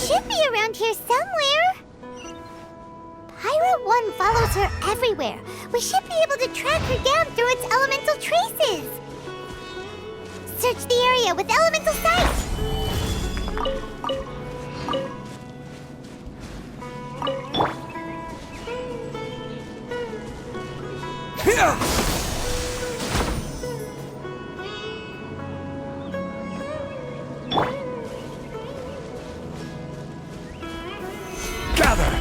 should be around here somewhere. Pyro 1 follows her everywhere. We should be able to track her down through its elemental traces. Search the area with elemental sight. Here! Gather!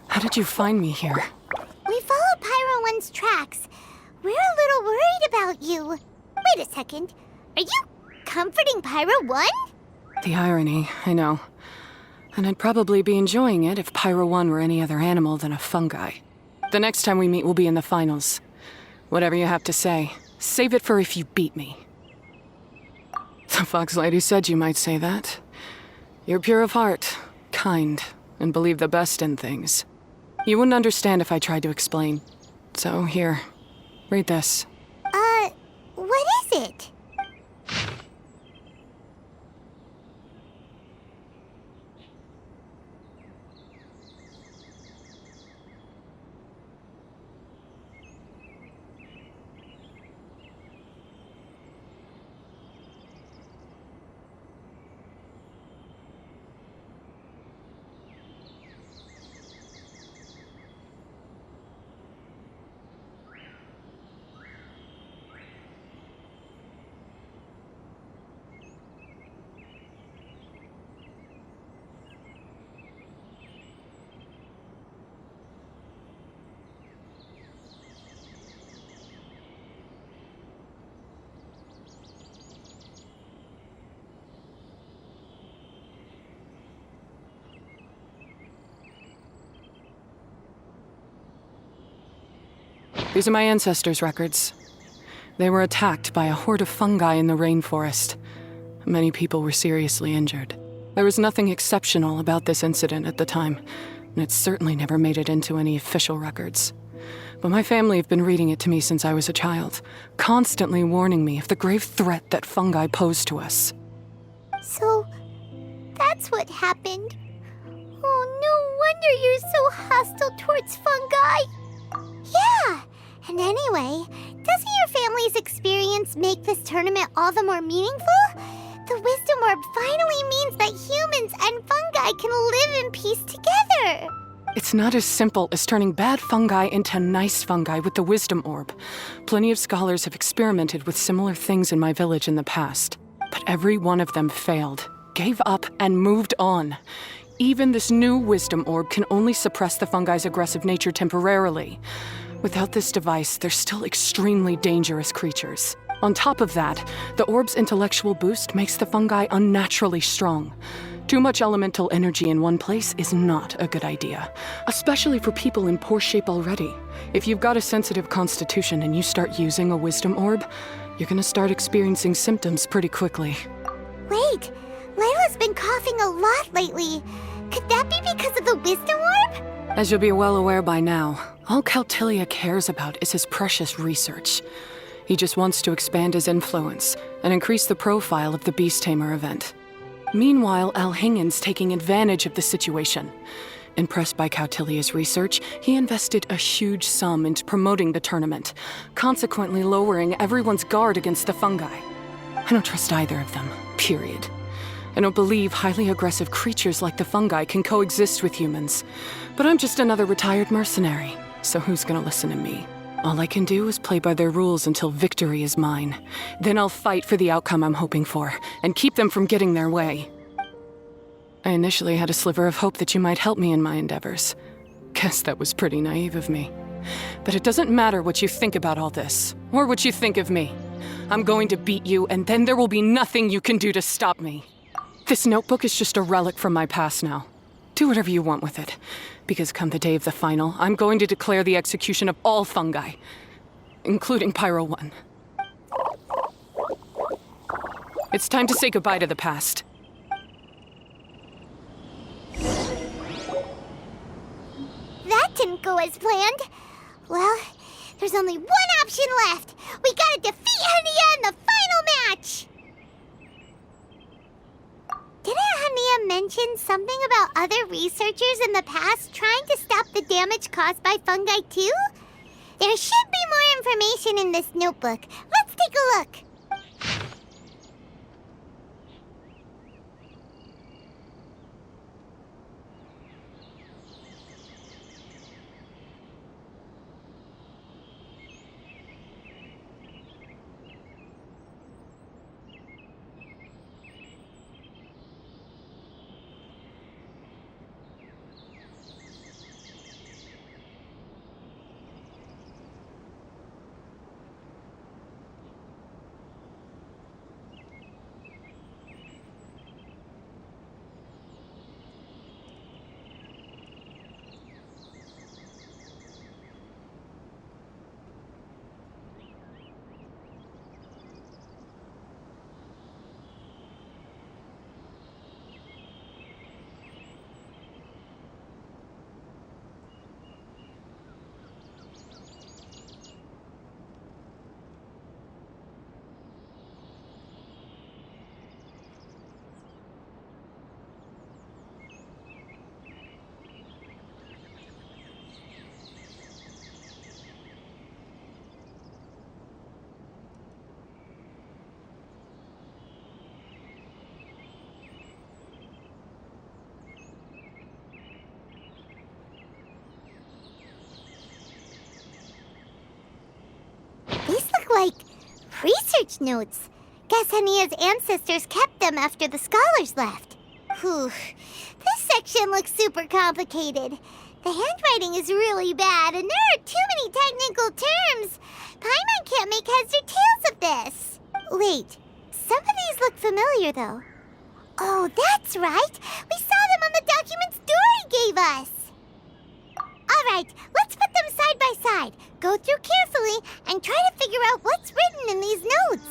How did you find me here? We followed Pyro 1's tracks. We're a little worried about you. Wait a second. Are you comforting Pyro 1? The irony, I know. And I'd probably be enjoying it if Pyro 1 were any other animal than a fungi. The next time we meet will be in the finals. Whatever you have to say, save it for if you beat me. The Fox Lady said you might say that. You're pure of heart, kind, and believe the best in things. You wouldn't understand if I tried to explain. So here, read this. What is it? These are my ancestors' records. They were attacked by a horde of fungi in the rainforest. Many people were seriously injured. There was nothing exceptional about this incident at the time, and it certainly never made it into any official records. But my family have been reading it to me since I was a child, constantly warning me of the grave threat that fungi pose to us. So, that's what happened. Oh, no wonder you're so hostile towards fungi. Yeah, and anyway, doesn't your family's experience make this tournament all the more meaningful? The Wisdom Orb finally means that humans and fungi can live in peace together. It's not as simple as turning bad fungi into nice fungi with the Wisdom Orb. Plenty of scholars have experimented with similar things in my village in the past. But every one of them failed, gave up, and moved on. Even this new Wisdom Orb can only suppress the fungi's aggressive nature temporarily. Without this device, they're still extremely dangerous creatures. On top of that, the orb's intellectual boost makes the fungi unnaturally strong. Too much elemental energy in one place is not a good idea, especially for people in poor shape already. If you've got a sensitive constitution and you start using a Wisdom Orb, you're gonna start experiencing symptoms pretty quickly. Wait, Layla's been coughing a lot lately. Could that be because of the Wisdom Orb? As you'll be well aware by now, all Caltilia cares about is his precious research. He just wants to expand his influence and increase the profile of the Beast Tamer event. Meanwhile, Alhingen's taking advantage of the situation. Impressed by Cautilia's research, he invested a huge sum into promoting the tournament, consequently lowering everyone's guard against the fungi. I don't trust either of them, period. I don't believe highly aggressive creatures like the fungi can coexist with humans. But I'm just another retired mercenary, so who's gonna listen to me? All I can do is play by their rules until victory is mine. Then I'll fight for the outcome I'm hoping for, and keep them from getting their way. I initially had a sliver of hope that you might help me in my endeavors. Guess that was pretty naive of me. But it doesn't matter what you think about all this, or what you think of me. I'm going to beat you, and then there will be nothing you can do to stop me. This notebook is just a relic from my past now. Do whatever you want with it, because come the day of the final, I'm going to declare the execution of all fungi, including Pyro 1. It's time to say goodbye to the past. That didn't go as planned. Well, there's only one option left. We gotta defeat Hania in the final match! Didn't Hania mention something about other researchers in the past trying to stop the damage caused by fungi too? There should be more information in this notebook. Let's take a look. These look like research notes. Guess Hania's ancestors kept them after the scholars left. Whew. This section looks super complicated. The handwriting is really bad, and there are too many technical terms. Paimon can't make heads or tails of this. Wait, some of these look familiar, though. Oh, that's right. We saw them on the documents Dory gave us. All right, let's put them side by side. Go through carefully and try to figure out what's written in these notes.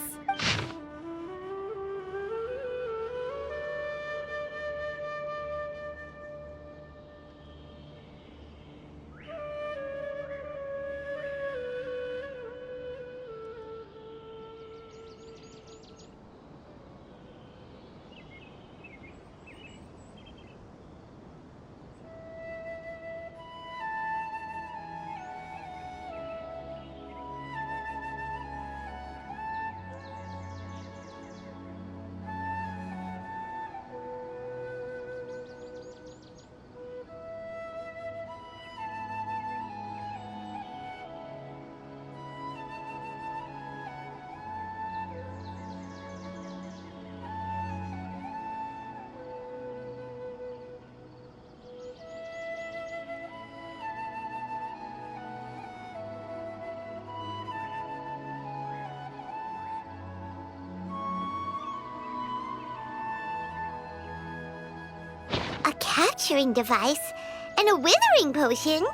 A capturing device and a withering potion?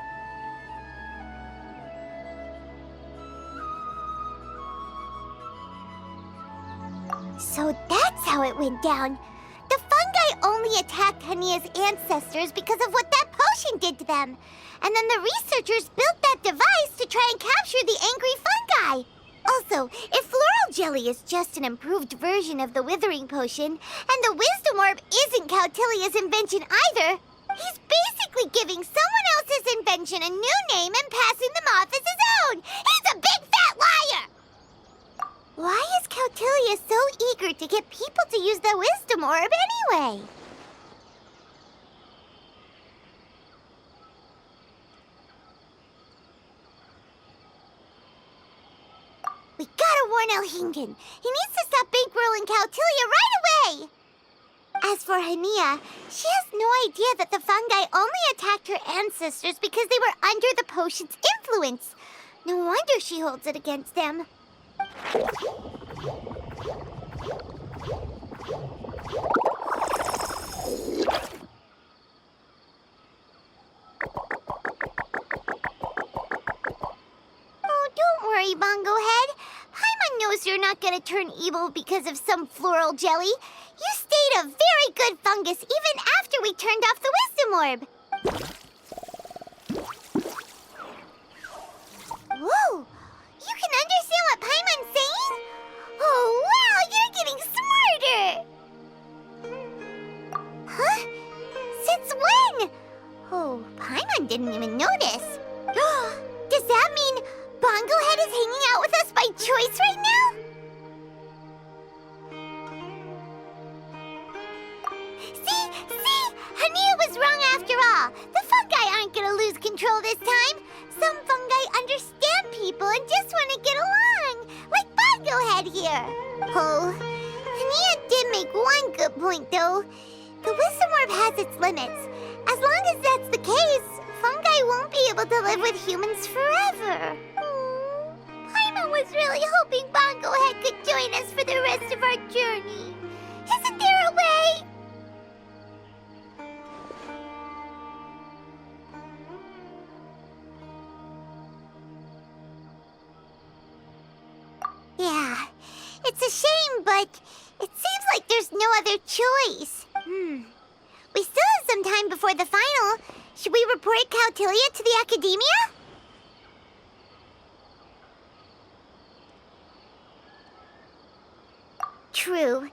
So that's how it went down. The fungi only attacked Hania's ancestors because of what that potion did to them. And then the researchers built that device to try and capture the angry fungi. Also, if floral jelly is just an improved version of the withering potion, and the wisdom orb isn't Cautilia's invention either, he's basically giving someone else's invention a new name and passing them off as his own. He's a big fat liar! Why is Cautilia so eager to get people to use the wisdom orb anyway? We gotta warn Elhingen. He needs to stop bankrolling Cautilia right away! As for Hania, she has no idea that the fungi only attacked her ancestors because they were under the potion's influence. No wonder she holds it against them. Oh, don't worry, Bongo Head. Paimon knows you're not gonna turn evil because of some floral jelly. You stayed a very good fungus even after we turned off the wisdom orb. Whoa! You can understand what Paimon's saying? Oh, wow! You're getting smarter! Huh? Since when? Oh, Paimon didn't even notice. Does that mean Bongo Head is hanging out with us by choice right now? See? Hania was wrong after all. The fungi aren't gonna lose control this time. Some fungi understand people and just want to get along, like Bongo Head here. Oh, Hania did make one good point, though. The wisdom orb has its limits. As long as that's the case, fungi won't be able to live with humans forever. Paimon was really hoping Bongo Head could join us for the rest of our journey. Isn't there a way? Yeah, it's a shame, but it seems like there's no other choice. We still have some time before the final. Should we report Cautilia to the Academia? True.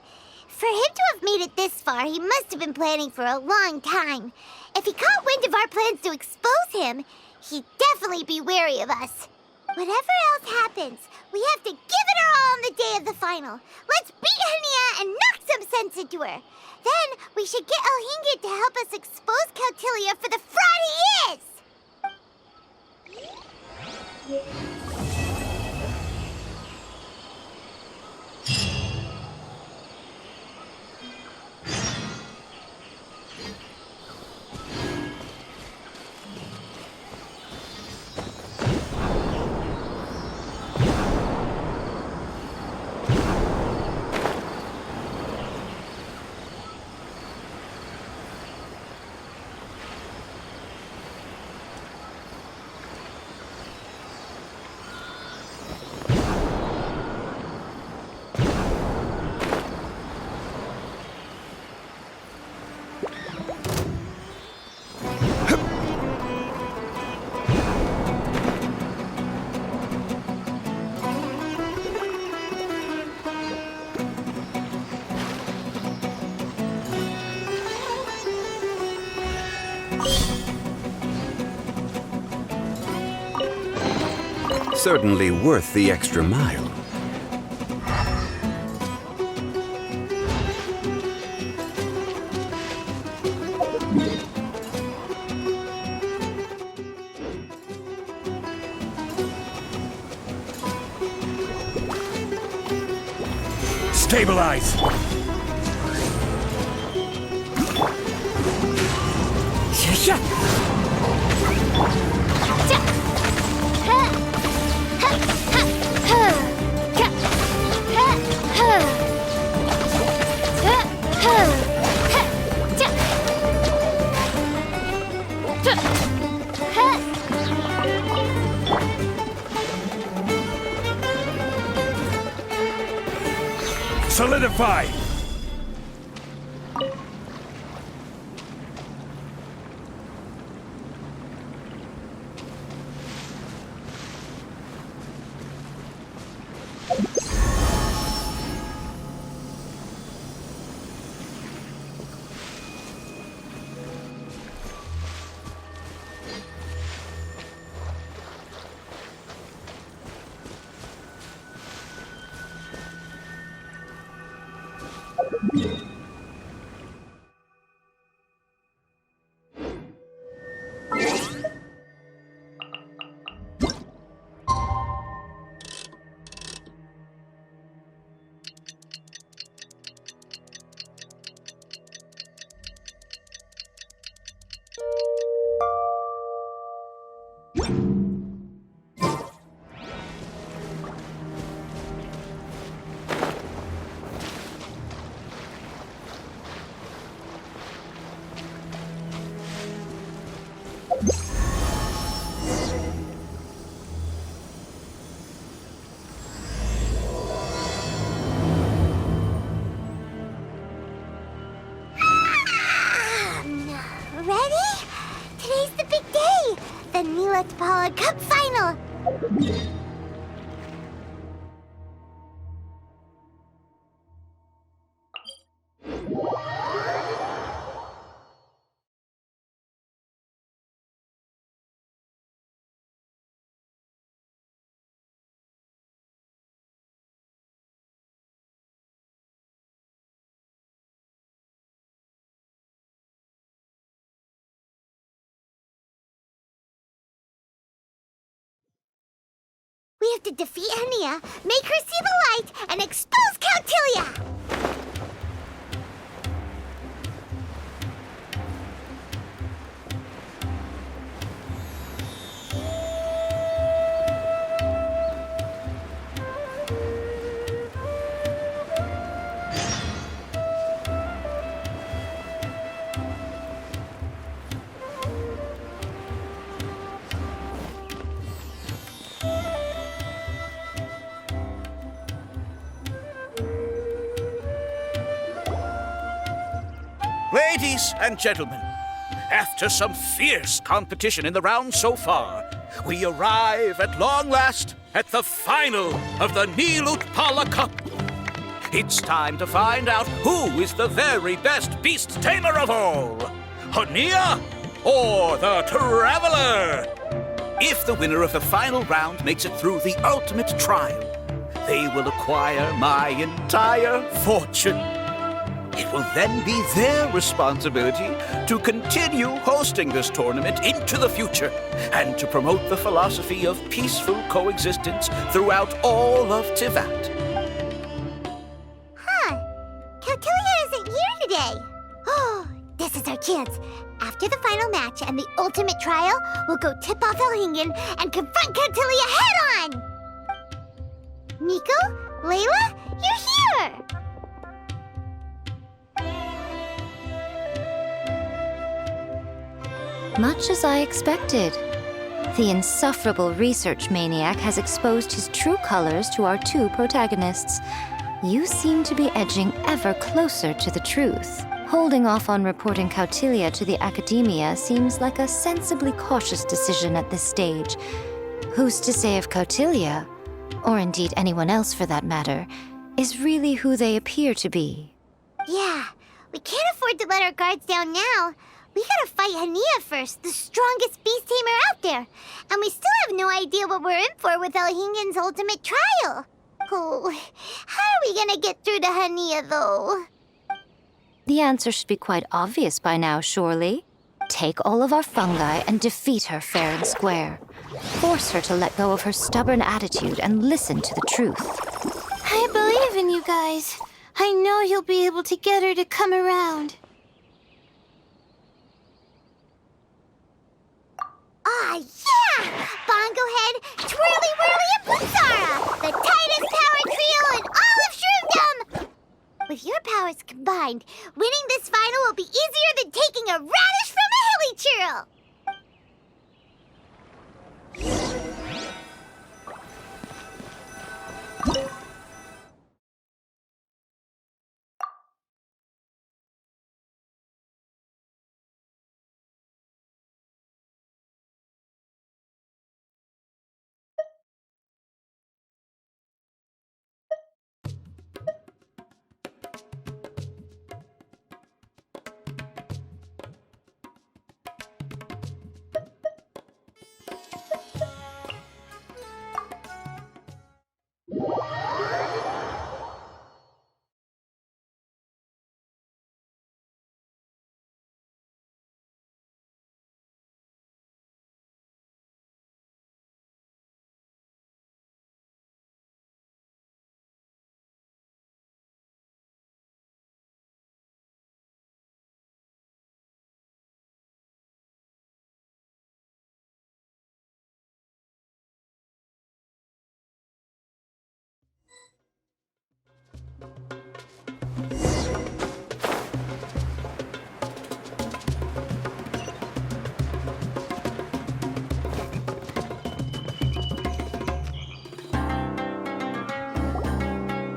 For him to have made it this far, he must have been planning for a long time. If he caught wind of our plans to expose him, he'd definitely be wary of us. Whatever else happens, we have to give it our all on the day of the final. Let's beat Hania and knock some sense into her. Then we should get Elhingid to help us expose Cautilia for the fraud he is! Certainly worth the extra mile. Stabilize! Solidify! have to defeat Hania, make her see the light, and expose Caltilia! Ladies and gentlemen, after some fierce competition in the round so far, we arrive at long last at the final of the Nilutpala Cup. It's time to find out who is the very best beast tamer of all, Hania or the Traveler. If the winner of the final round makes it through the ultimate trial, they will acquire my entire fortune. It will then be their responsibility to continue hosting this tournament into the future and to promote the philosophy of peaceful coexistence throughout all of Tivat. Caltilia isn't here today. Oh, this is our chance. After the final match and the ultimate trial, we'll go tip off Elhingen and confront Caltilia head-on! Nico? Layla? You're here! Much as I expected. The insufferable research maniac has exposed his true colors to our two protagonists. You seem to be edging ever closer to the truth. Holding off on reporting Caltilia to the Academia seems like a sensibly cautious decision at this stage. Who's to say if Caltilia, or indeed anyone else for that matter, is really who they appear to be? Yeah, we can't afford to let our guards down now. We gotta fight Hania first, the strongest beast tamer out there. And we still have no idea what we're in for with Elhingen's ultimate trial. Oh, how are we gonna get through to Hania, though? The answer should be quite obvious by now, surely. Take all of our fungi and defeat her fair and square. Force her to let go of her stubborn attitude and listen to the truth. I believe in you guys. I know you'll be able to get her to come around. Ah, yeah! Bongo Head, Twirly Whirly, and Pulsara! The tightest power trio in all of Shroomdom! With your powers combined, winning this final will be easier than taking a radish from a hilly churl!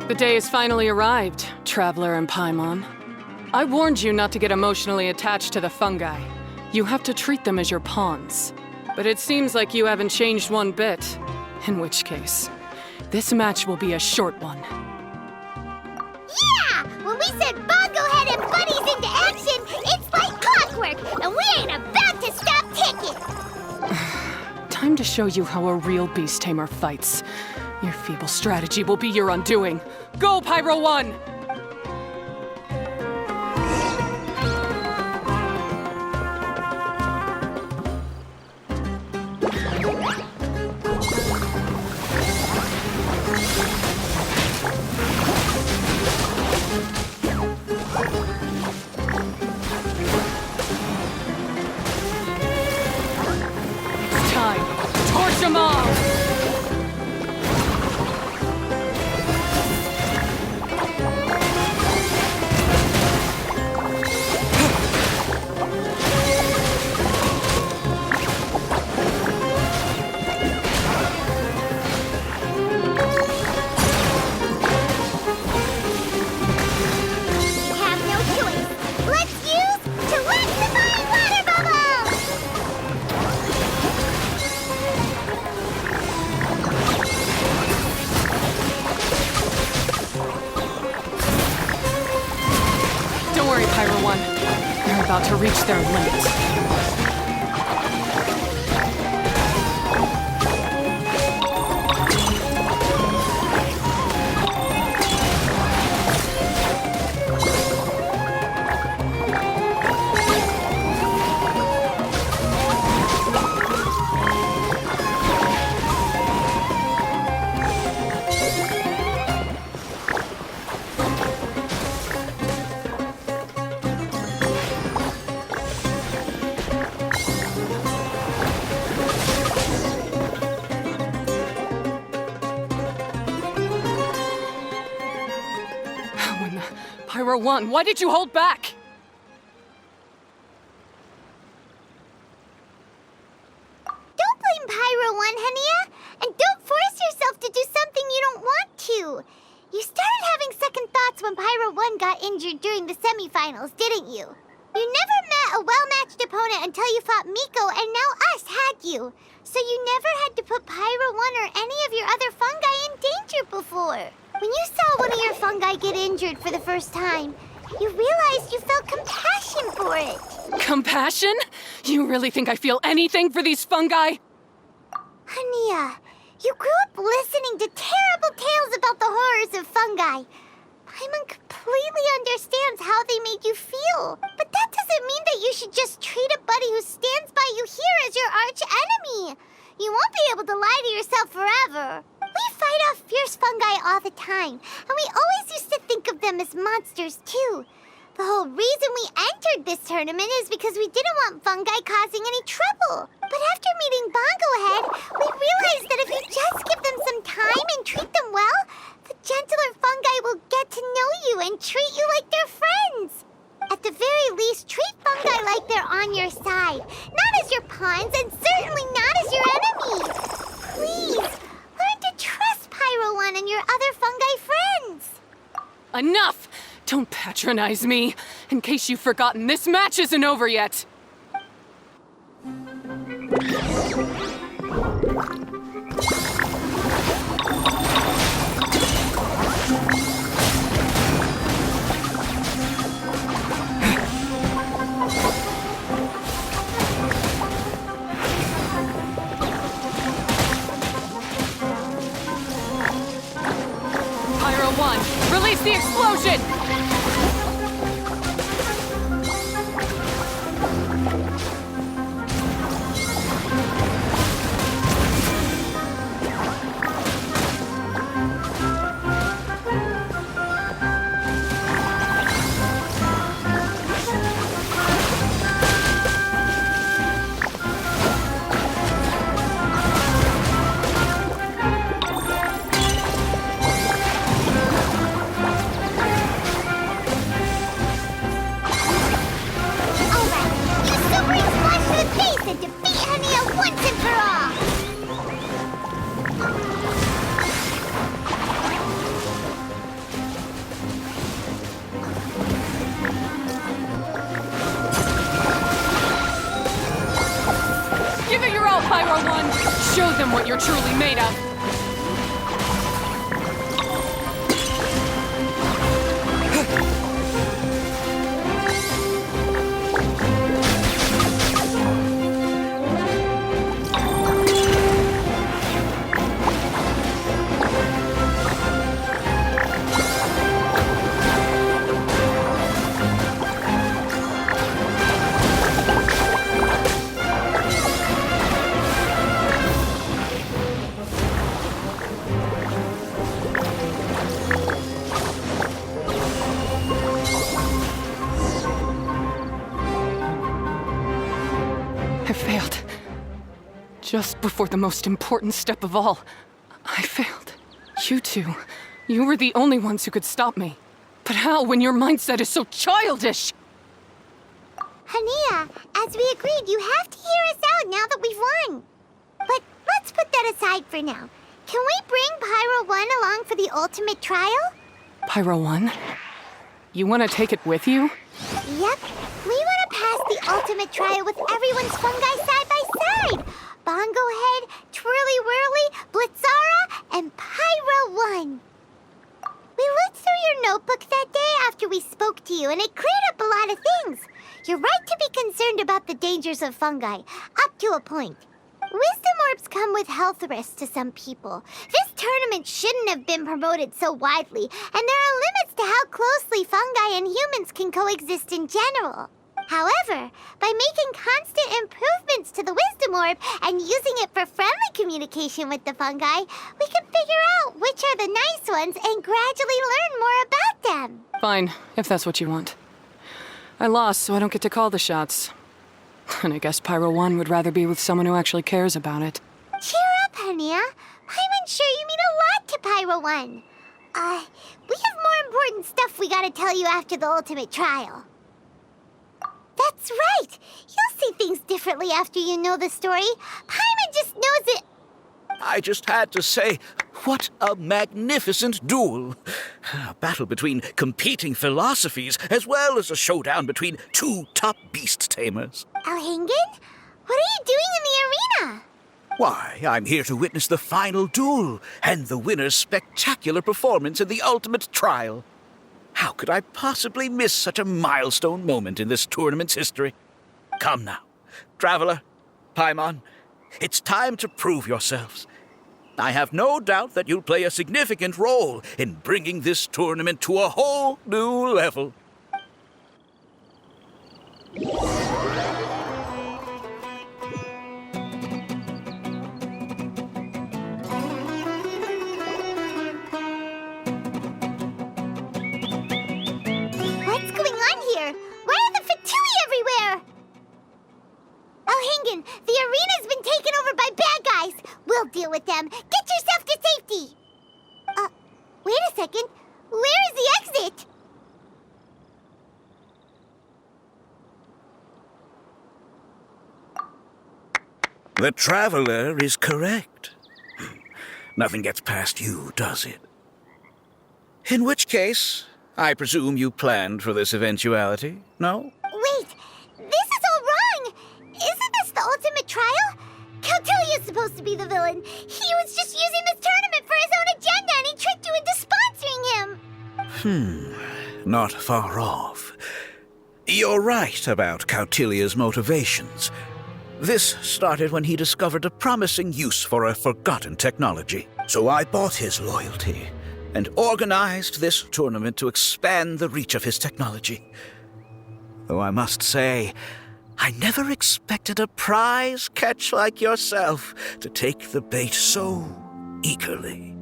The day has finally arrived, Traveler and Paimon. I warned you not to get emotionally attached to the fungi. You have to treat them as your pawns. But it seems like you haven't changed one bit. In which case, this match will be a short one. Yeah! When we send Bongo Head and Bunnies into action, it's like clockwork, and we ain't about to stop ticking! Time to show you how a real beast tamer fights. Your feeble strategy will be your undoing. Go, Pyro 1! about to reach their limit. Pyro 1, why did you hold back? Don't blame Pyro 1, Hania! And don't force yourself to do something you don't want to! You started having second thoughts when Pyro 1 got injured during the semifinals, didn't you? You never met a well-matched opponent until you fought Miko, and now us had you. So you never had to put Pyro 1 or any of your other fungi in danger before. When you saw one of your fungi get injured for the first time, you realized you felt compassion for it. Compassion? You really think I feel anything for these fungi? Hania, you grew up listening to terrible tales about the horrors of fungi. Paimon completely understands how they made you feel. But that doesn't mean that you should just treat a buddy who stands by you here as your arch enemy. You won't be able to lie to yourself forever. We fight off fierce fungi all the time, and we always used to think of them as monsters too. The whole reason we entered this tournament is because we didn't want fungi causing any trouble. But after meeting Bongo Head, we realized that if you just give them some time and treat them well, the gentler fungi will get to know you and treat you like they're friends. At the very least, treat fungi like they're on your side, not as your pawns and certainly not as your enemies. Please, learn to trust Pyro 1 and your other fungi friends. Enough! Don't patronize me. In case you've forgotten, this match isn't over yet. Pyro 1, release the explosion! And defeat Hania once and for all! Give it your all, Pyro 1! Show them what you're truly made of! I failed. Just before the most important step of all, I failed. You two, you were the only ones who could stop me. But how when your mindset is so childish? Hania, as we agreed, you have to hear us out now that we've won. But let's put that aside for now. Can we bring Pyro 1 along for the ultimate trial? Pyro 1? You want to take it with you? Yep. We want to pass the ultimate trial with everyone's fungi side by side. Bongo Head, Twirly Whirly, Blitzara, and Pyro 1. We looked through your notebook that day after we spoke to you, and it cleared up a lot of things. You're right to be concerned about the dangers of fungi, up to a point. Wisdom orbs come with health risks to some people. This tournament shouldn't have been promoted so widely, and there are limits to how closely fungi and humans can coexist in general. However, by making constant improvements to the Wisdom Orb and using it for friendly communication with the fungi, we can figure out which are the nice ones and gradually learn more about them. Fine, if that's what you want. I lost, so I don't get to call the shots. And I guess Pyro 1 would rather be with someone who actually cares about it. Cheer up, Hania. I'm sure you mean a lot to Pyro 1. We have more important stuff we gotta tell you after the ultimate trial. That's right! You'll see things differently after you know the story. Paimon just knows it. I just had to say, what a magnificent duel. A battle between competing philosophies, as well as a showdown between two top beast tamers. Alhingen? What are you doing in the arena? Why, I'm here to witness the final duel and the winner's spectacular performance in the ultimate trial. How could I possibly miss such a milestone moment in this tournament's history? Come now, Traveler, Paimon, it's time to prove yourselves. I have no doubt that you'll play a significant role in bringing this tournament to a whole new level. What's going on here? Why are the Fatui everywhere? Alhingen, the arena's been taken over by bad guys. We'll deal with them. Get yourself to safety. Wait a second. Where is the exit? The Traveler is correct. Nothing gets past you, does it? In which case, I presume you planned for this eventuality, no? Wait, this is all wrong. Isn't this the ultimate trial? Cautilia's supposed to be the villain. He was just using this tournament for his own agenda and he tricked you into sponsoring him. Not far off. You're right about Cautilia's motivations. This started when he discovered a promising use for a forgotten technology. So I bought his loyalty and organized this tournament to expand the reach of his technology. Though I must say, I never expected a prize catch like yourself to take the bait so eagerly.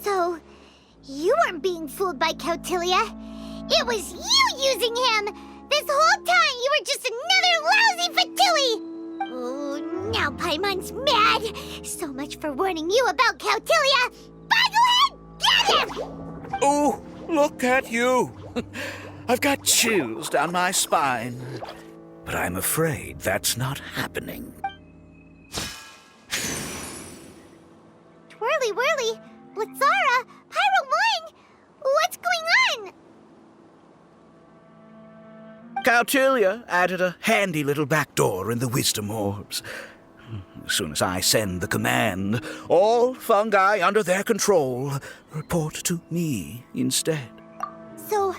So, you weren't being fooled by Cautilia. It was you using him. This whole time you were just another lousy Fatui. Oh, now Paimon's mad. So much for warning you about Cautilia. Boglehead, get him! Oh, look at you. I've got chills down my spine. But I'm afraid that's not happening. Twirly whirly, Blitzara, Pyro 1, what's going on? Cautilia added a handy little back door in the wisdom orbs. As soon as I send the command, all fungi under their control report to me instead. So,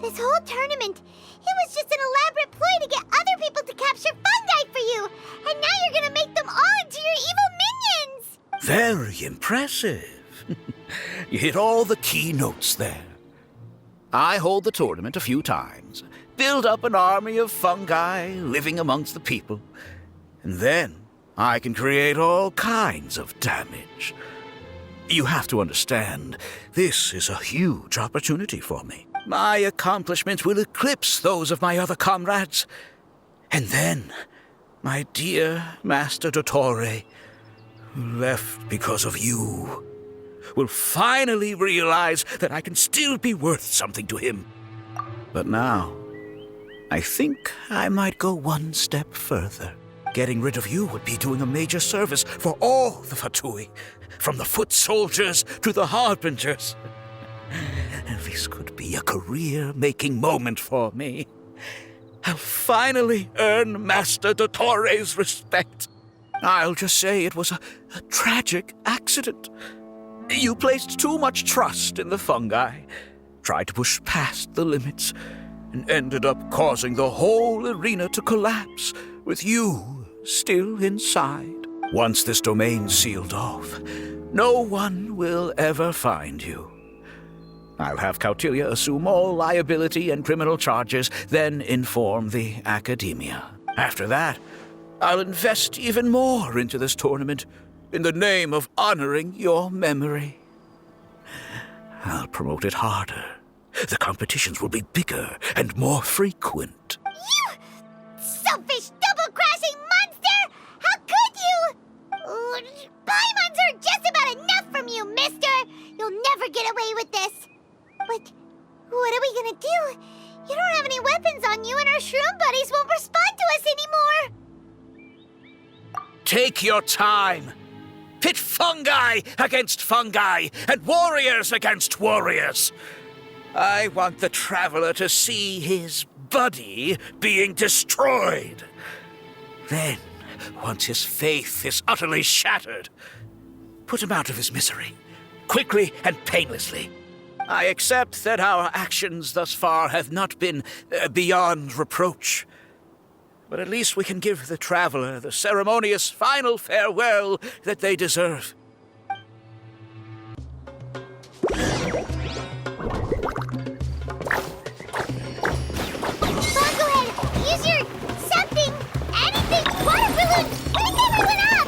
this whole tournament, it was just an elaborate ploy to get other people to capture fungi for you, and now you're gonna make them all into your evil minions! Very impressive. You hit all the key notes there. I hold the tournament a few times, build up an army of fungi living amongst the people, and then I can create all kinds of damage. You have to understand, this is a huge opportunity for me. My accomplishments will eclipse those of my other comrades. And then, my dear Master Dottore, who left because of you, will finally realize that I can still be worth something to him. But now, I think I might go one step further. Getting rid of you would be doing a major service for all the Fatui, from the foot soldiers to the harbingers. This could be a career-making moment for me. I'll finally earn Master Dottore's respect. I'll just say it was a tragic accident. You placed too much trust in the fungi, tried to push past the limits, and ended up causing the whole arena to collapse, with you still inside. Once this domain's sealed off, no one will ever find you. I'll have Cautilia assume all liability and criminal charges, then inform the Academia. After that, I'll invest even more into this tournament in the name of honoring your memory. I'll promote it harder. The competitions will be bigger and more frequent. You selfish, double-crashing monster! How could you? Paimons are just about enough from you, mister! You'll never get away with this. But what are we gonna do? You don't have any weapons on you, and our shroom buddies won't respond to us anymore. Take your time. Pit fungi against fungi, and warriors against warriors. I want the Traveler to see his buddy being destroyed. Then, once his faith is utterly shattered, put him out of his misery, quickly and painlessly. I accept that our actions thus far have not been beyond reproach. But at least we can give the Traveler the ceremonious final farewell that they deserve. Bongohead, use your something, anything, water balloon, wake everyone up!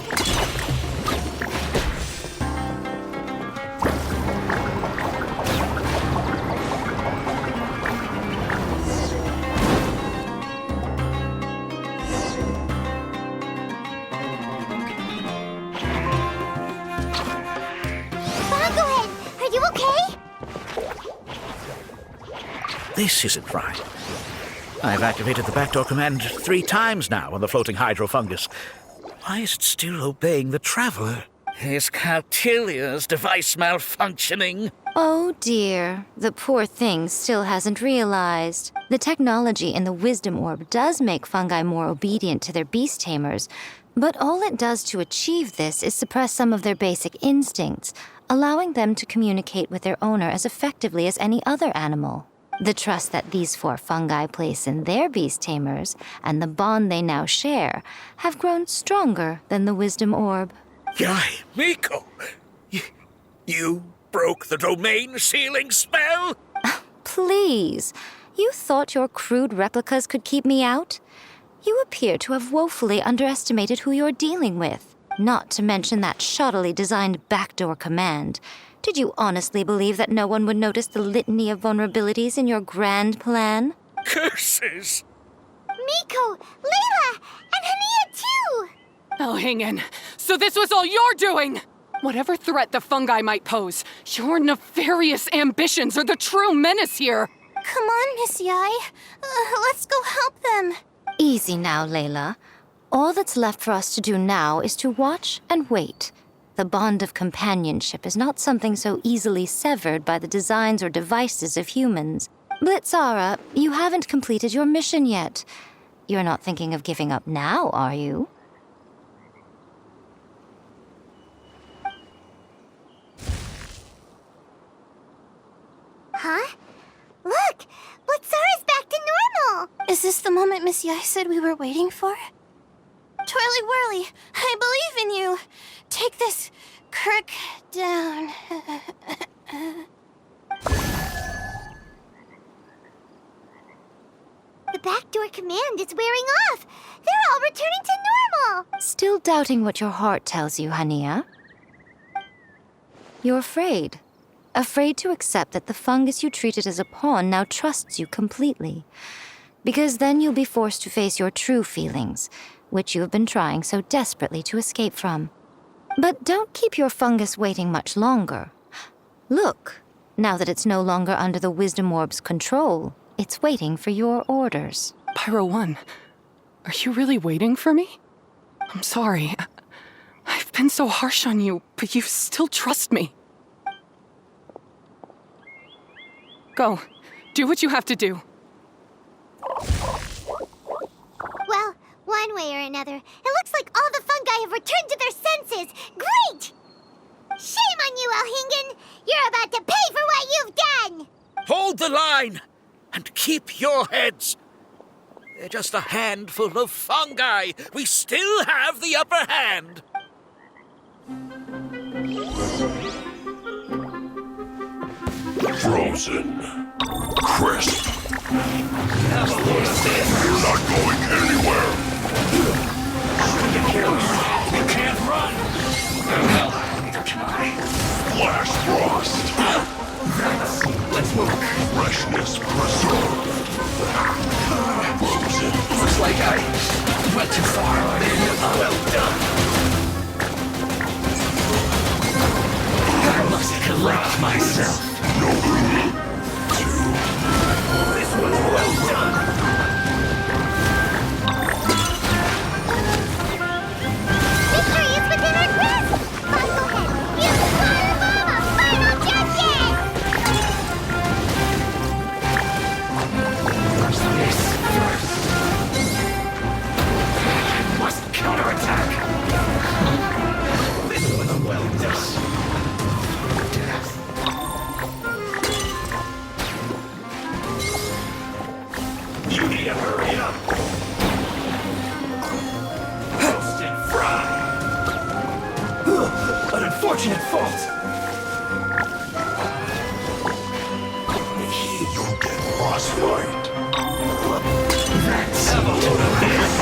Bongohead, are you okay? This isn't right. I've activated the backdoor command 3 times now on the floating hydrofungus. Why is it still obeying the Traveler? Is Cautilia's device malfunctioning? Oh dear, the poor thing still hasn't realized. The technology in the Wisdom Orb does make fungi more obedient to their beast tamers, but all it does to achieve this is suppress some of their basic instincts, allowing them to communicate with their owner as effectively as any other animal. The trust that these 4 fungi place in their beast tamers and the bond they now share have grown stronger than the Wisdom Orb. Guy, Miko! You broke the domain sealing spell? Please, you thought your crude replicas could keep me out? You appear to have woefully underestimated who you're dealing with, not to mention that shoddily designed backdoor command. Did you honestly believe that no one would notice the litany of vulnerabilities in your grand plan? Curses! Miko, Layla, and Hania too! Oh, hang in. So this was all you're doing! Whatever threat the fungi might pose, your nefarious ambitions are the true menace here! Come on, Miss Yai. Let's go help them. Easy now, Layla. All that's left for us to do now is to watch and wait. The bond of companionship is not something so easily severed by the designs or devices of humans. Blitzara, you haven't completed your mission yet. You're not thinking of giving up now, are you? Huh? Look! Blitzara's back to normal! Is this the moment Miss Yai said we were waiting for? Twirly Whirly, I believe in you! Take this crook down. The backdoor command is wearing off! They're all returning to normal! Still doubting what your heart tells you, Hania? You're afraid. Afraid to accept that the fungus you treated as a pawn now trusts you completely. Because then you'll be forced to face your true feelings, which you have been trying so desperately to escape from. But don't keep your fungus waiting much longer. Look, now that it's no longer under the Wisdom Orb's control, it's waiting for your orders. Pyro 1, are you really waiting for me? I'm sorry. I've been so harsh on you, but you still trust me. Go. Do what you have to do. Well, one way or another, it looks like all the fungi have returned to their senses. Great! Shame on you, Elhingen! You're about to pay for what you've done! Hold the line! And keep your heads. They're just a handful of fungi. We still have the upper hand. Frozen. Crisp. You're not going anywhere. You can't run. Well, neither can I. Flash frost. Let's move. Freshness preserved. Frozen. Looks like I went too far. Well done. I must collect myself. This was well done. Victory is within our grasp! Bucklehead, use the Unfathomable final judgment! What's this first? I must counterattack. This was well done. You need to hurry up. Roast and fry. An unfortunate fault. You'll get frostbite. That's have a load of this.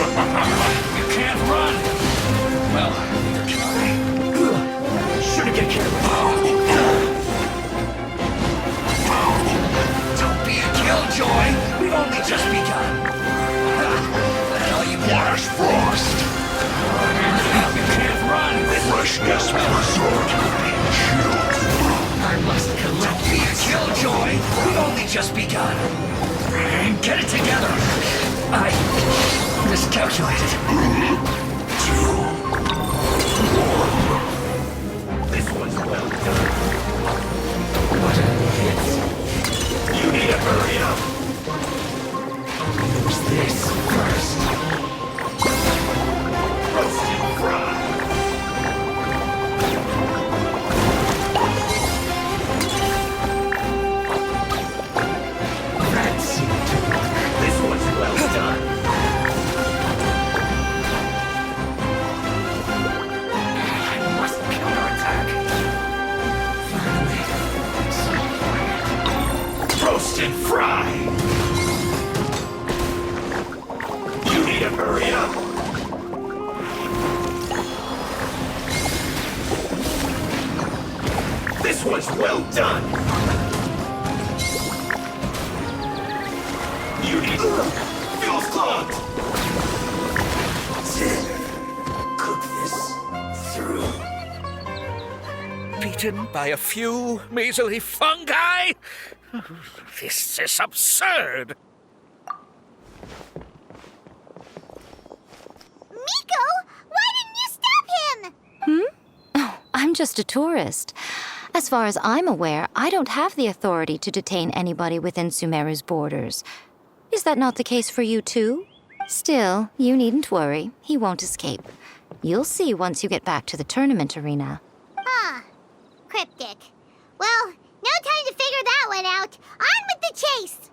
You can't run. Well, neither can I. Shouldn't get careless. Don't be a killjoy. We've only just begun. Flash frost. You can't run. Freshness preserved. I must collect. Don't be a killjoy. We've only just begun. Get it together. I miscalculated. 2, 1. This one's well done. What a hit. You need to hurry up. Use this first. Roast and fry. That seemed to work. This was well done. I must counterattack. Finally. Roast and fry. You need to hurry up. This was well done. You need fuel clogged. Cook this through. Beaten by a few measly fungi? This is absurd. Miko, why didn't you stop him? I'm just a tourist. As far as I'm aware, I don't have the authority to detain anybody within Sumeru's borders. Is that not the case for you too? Still, you needn't worry. He won't escape. You'll see once you get back to the tournament arena. Huh. Cryptic. Well, no time to figure that one out. On with the chase!